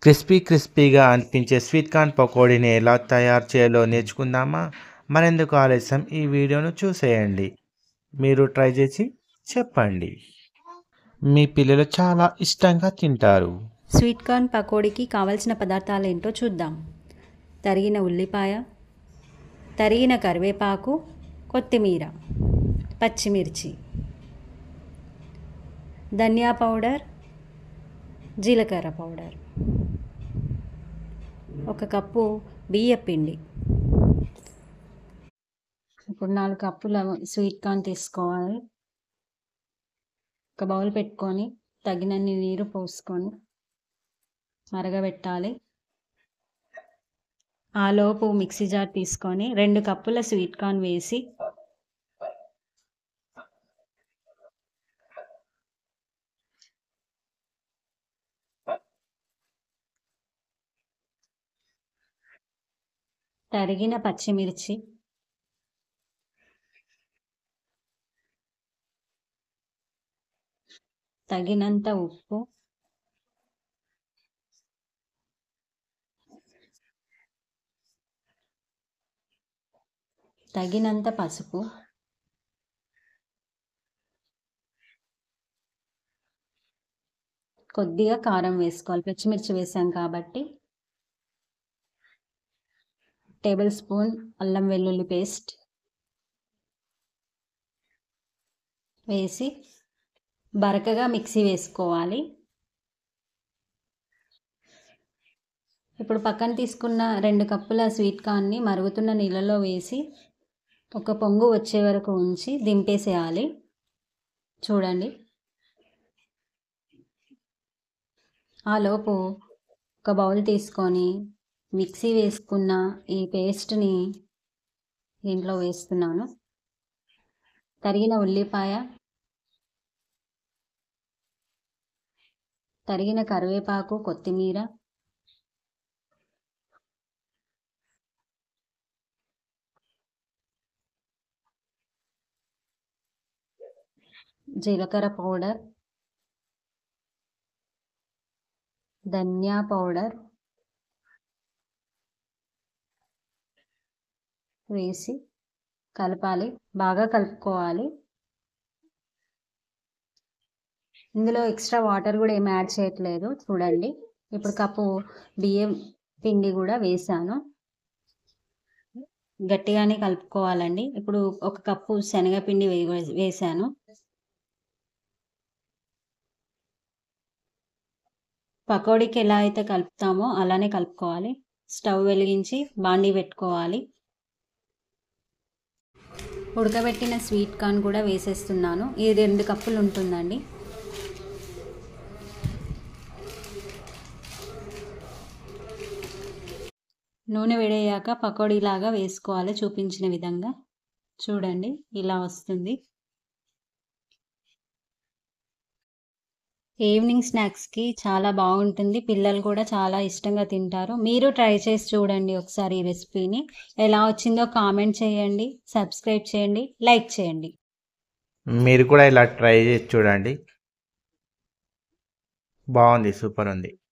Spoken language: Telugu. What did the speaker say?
క్రిస్పీగా అనిపించే స్వీట్ కార్న్ పకోడీని ఎలా తయారు చేయాలో నేర్చుకుందామా? మరెందుకు ఆలస్యం, ఈ వీడియోను చూసేయండి. మీరు ట్రై చేసి చెప్పండి. మీ పిల్లలు చాలా ఇష్టంగా తింటారు. స్వీట్ కార్న్ పకోడీకి కావలసిన పదార్థాలు ఏంటో చూద్దాం. తరిగిన ఉల్లిపాయ, తరిగిన కరివేపాకు, కొత్తిమీర, పచ్చిమిర్చి, ధనియా పౌడర్, జీలకర్ర పౌడర్, 1 కప్పు బియ్యం పిండి. ఇప్పుడు 4 కప్పుల స్వీట్ కార్న్ తీసుకోవాలి. ఒక బౌల్ పెట్టుకొని తగినన్ని నీరు పోసుకొని మరగబెట్టాలి. ఆలోపు మిక్సీ జార్ తీసుకొని 2 కప్పుల స్వీట్ కార్న్ వేసి తరిగిన పచ్చిమిర్చి, తగినంత ఉప్పు, తగినంత పసుపు, కొద్దిగా కారం వేసుకోవాలి. పచ్చిమిర్చి వేసాం కాబట్టి. టేబుల్ స్పూన్ అల్లం వెల్లుల్లి పేస్ట్ వేసి బరకగా మిక్సీ వేసుకోవాలి. ఇప్పుడు పక్కన తీసుకున్న 2 కప్పుల స్వీట్ కార్న్ని మరుగుతున్న నీళ్ళలో వేసి ఒక పొంగు వచ్చే వరకు ఉంచి దింపేసేయాలి. చూడండి. ఆలోపు ఒక బౌల్ తీసుకొని మిక్సీ వేసుకున్న ఈ పేస్ట్ని దీంట్లో వేస్తున్నాను. తరిగిన ఉల్లిపాయ, తరిగిన కరివేపాకు, కొత్తిమీర, జీలకర్ర పౌడర్, ధనియా పౌడర్ వేసి కలపాలి. బాగా కలుపుకోవాలి. ఇందులో ఎక్స్ట్రా వాటర్ కూడా ఏమి యాడ్ చేయట్లేదు. చూడండి. ఇప్పుడు కప్పు బియ్యం పిండి కూడా వేసాను. గట్టిగానే కలుపుకోవాలండి. ఇప్పుడు 1 కప్పు శనగపిండి వేసాను. పకోడీకి ఎలా అయితే కలుపుతామో అలానే కలుపుకోవాలి. స్టవ్ వెలిగించి బాండీ పెట్టుకోవాలి. ఉడకబెట్టిన స్వీట్ కార్న్ కూడా వేసేస్తున్నాను. ఇది 2 కప్పులు ఉంటుందండి. నూనె వేడయ్యాక పకోడీలాగా వేసుకోవాలి. చూపించిన విధంగా చూడండి. ఇలా వస్తుంది. ఈవినింగ్ స్నాక్స్కి చాలా బాగుంటుంది. పిల్లలు కూడా చాలా ఇష్టంగా తింటారు. మీరు ట్రై చేసి చూడండి ఒకసారి ఈ రెసిపీని. ఎలా వచ్చిందో కామెంట్ చేయండి, సబ్స్క్రైబ్ చేయండి, లైక్ చేయండి. మీరు కూడా ఇలా ట్రై చేసి చూడండి. బాగుంది, సూపర్ ఉంది.